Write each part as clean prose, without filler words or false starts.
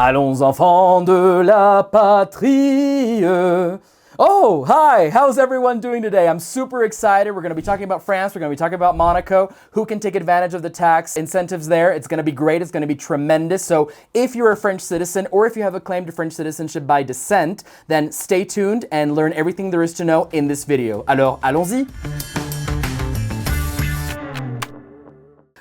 Allons enfants de la patrie. Oh, hi, how's everyone doing today? I'm super excited. We're going to be talking about France. We're going to be talking about Monaco, who can take advantage of the tax incentives there. It's going to be great. It's going to be tremendous. So if you're a French citizen or if you have a claim to French citizenship by descent, then stay tuned and learn everything there is to know in this video. Alors, allons-y.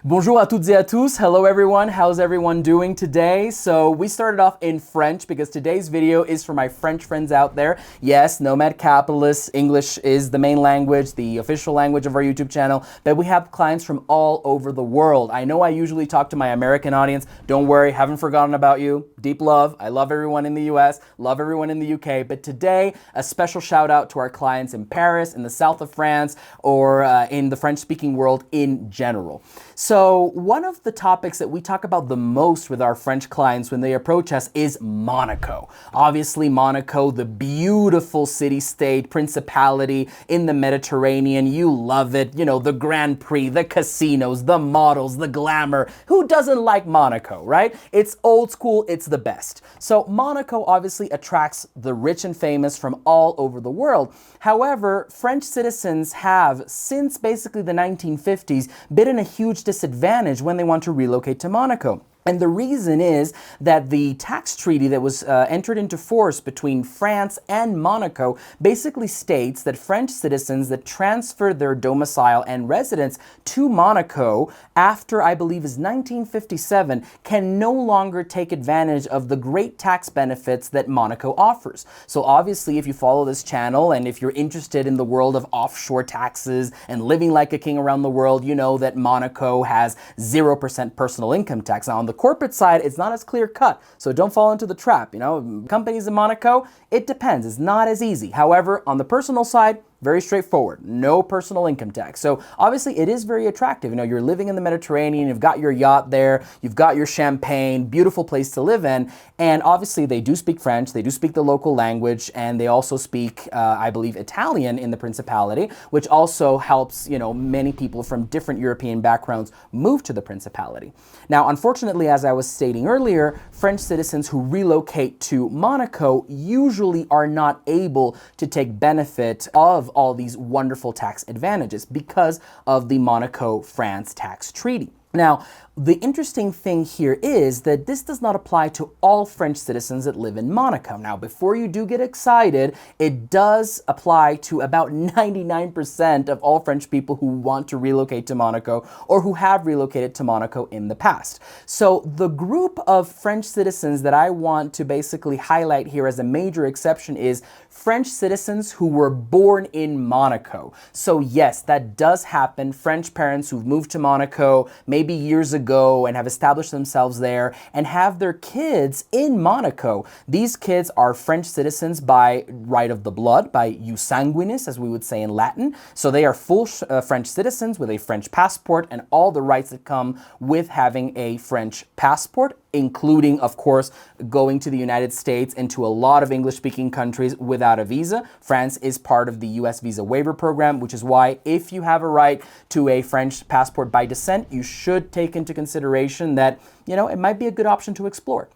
Bonjour à toutes et à tous. Hello everyone. How's everyone doing today? So we started off in French because today's video is for my French friends out there. Yes, Nomad Capitalist. English is the main language, the official language of our YouTube channel, but we have clients from all over the world. I know I usually talk to my American audience. Don't worry, haven't forgotten about you. Deep love. I love everyone in the US, love everyone in the UK, but today a special shout out to our clients in Paris, in the south of France, or in the French-speaking world in general. So one of the topics that we talk about the most with our French clients when they approach us is Monaco. Obviously, Monaco, the beautiful city-state, principality in the Mediterranean. You love it. You know, the Grand Prix, the casinos, the models, the glamour. Who doesn't like Monaco, right? It's old school. It's the best. So Monaco obviously attracts the rich and famous from all over the world. However, French citizens have, since basically the 1950s, been in a huge disadvantage when they want to relocate to Monaco. And the reason is that the tax treaty that was entered into force between France and Monaco basically states that French citizens that transfer their domicile and residence to Monaco after, I believe, is 1957 can no longer take advantage of the great tax benefits that Monaco offers. So obviously, if you follow this channel and if you're interested in the world of offshore taxes and living like a king around the world, you know that Monaco has 0% personal income tax. Now, on the corporate side, it's not as clear cut, so don't fall into the trap. You know, companies in Monaco, it depends. It's not as easy. However, on the personal side, very straightforward. No personal income tax. So obviously it is very attractive. You know, you're living in the Mediterranean, you've got your yacht there, you've got your champagne, beautiful place to live in. And obviously they do speak French, they do speak the local language, and they also speak, I believe, Italian in the Principality, which also helps, you know, many people from different European backgrounds move to the Principality. Now, unfortunately, as I was stating earlier, French citizens who relocate to Monaco usually are not able to take benefit of all these wonderful tax advantages because of the Monaco-France tax treaty. Now, the interesting thing here is that this does not apply to all French citizens that live in Monaco. Now, before you do get excited, it does apply to about 99% of all French people who want to relocate to Monaco or who have relocated to Monaco in the past. So the group of French citizens that I want to basically highlight here as a major exception is French citizens who were born in Monaco. So yes, that does happen. French parents who've moved to Monaco maybe years ago and have established themselves there and have their kids in Monaco. These kids are French citizens by right of the blood, by jus sanguinis, as we would say in Latin. So they are full French citizens with a French passport and all the rights that come with having a French passport, including, of course, going to the United States and to a lot of English-speaking countries without a visa. France is part of the US visa waiver program, which is why if you have a right to a French passport by descent, you should take into consideration that, you know, it might be a good option to explore.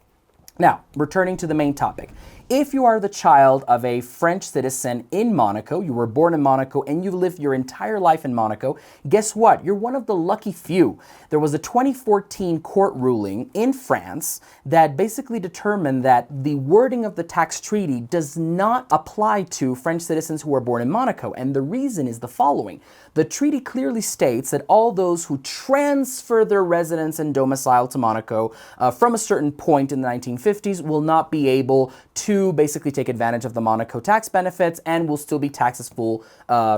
Now, returning to the main topic. If you are the child of a French citizen in Monaco, you were born in Monaco and you've lived your entire life in Monaco, guess what? You're one of the lucky few. There was a 2014 court ruling in France that basically determined that the wording of the tax treaty does not apply to French citizens who were born in Monaco. And the reason is the following. The treaty clearly states that all those who transfer their residence and domicile to Monaco from a certain point in the 1950s will not be able to basically take advantage of the Monaco tax benefits and will still be taxed as full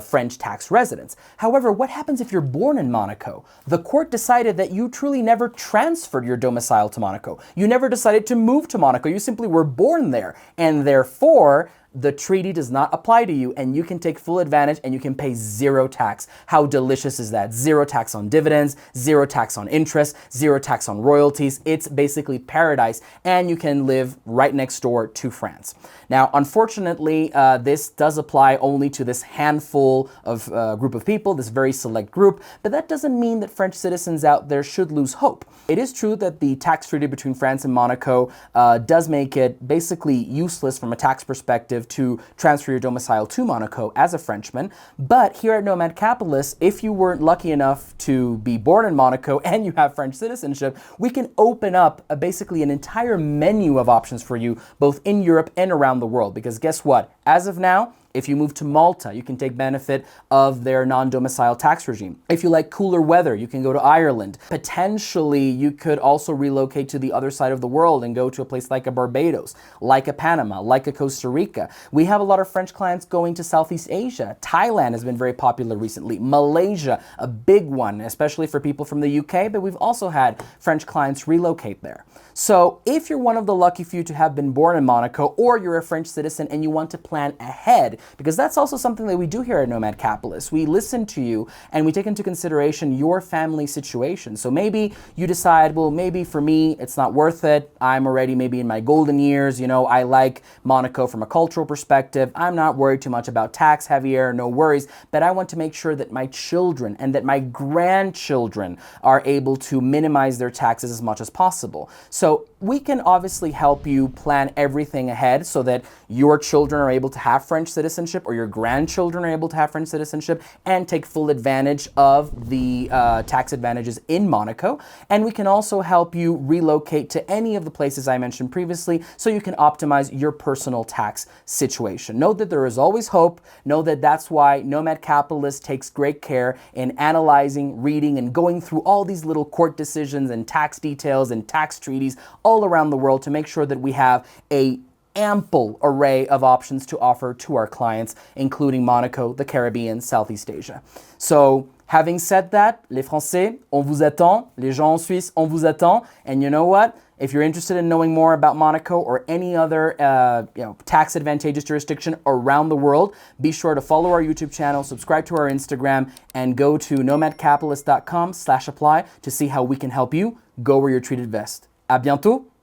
French tax residents. However, what happens if you're born in Monaco? The court decided that you truly never transferred your domicile to Monaco. You never decided to move to Monaco. You simply were born there, and therefore the treaty does not apply to you and you can take full advantage and you can pay zero tax. How delicious is that? Zero tax on dividends, zero tax on interest, zero tax on royalties. It's basically paradise, and you can live right next door to France. Now, unfortunately, this does apply only to this handful of group of people, this very select group, but that doesn't mean that French citizens out there should lose hope. It is true that the tax treaty between France and Monaco does make it basically useless from a tax perspective to transfer your domicile to Monaco as a Frenchman. But here at Nomad Capitalist, if you weren't lucky enough to be born in Monaco and you have French citizenship, we can open up basically an entire menu of options for you, both in Europe and around the world. Because guess what? As of now, if you move to Malta, you can take benefit of their non-domicile tax regime. If you like cooler weather, you can go to Ireland. Potentially, you could also relocate to the other side of the world and go to a place like a Barbados, like a Panama, like a Costa Rica. We have a lot of French clients going to Southeast Asia. Thailand has been very popular recently. Malaysia, a big one, especially for people from the UK, but we've also had French clients relocate there. So if you're one of the lucky few to have been born in Monaco, or you're a French citizen and you want to plan ahead, because that's also something that we do here at Nomad Capitalist. We listen to you and we take into consideration your family situation. So maybe you decide, well, maybe for me, it's not worth it. I'm already maybe in my golden years. You know, I like Monaco from a cultural perspective. I'm not worried too much about tax, Javier, no worries. But I want to make sure that my children and that my grandchildren are able to minimize their taxes as much as possible. So we can obviously help you plan everything ahead so that your children are able to have French citizenship or your grandchildren are able to have French citizenship and take full advantage of the tax advantages in Monaco. And we can also help you relocate to any of the places I mentioned previously so you can optimize your personal tax situation. Know that there is always hope. Know that that's why Nomad Capitalist takes great care in analyzing, reading, and going through all these little court decisions and tax details and tax treaties all around the world to make sure that we have a ample array of options to offer to our clients, including Monaco, the Caribbean, Southeast Asia. So, having said that, les Français, on vous attend. Les gens en Suisse, on vous attend. And you know what? If you're interested in knowing more about Monaco or any other tax advantageous jurisdiction around the world, be sure to follow our YouTube channel, subscribe to our Instagram, and go to nomadcapitalist.com/apply to see how we can help you go where you're treated best. À bientôt!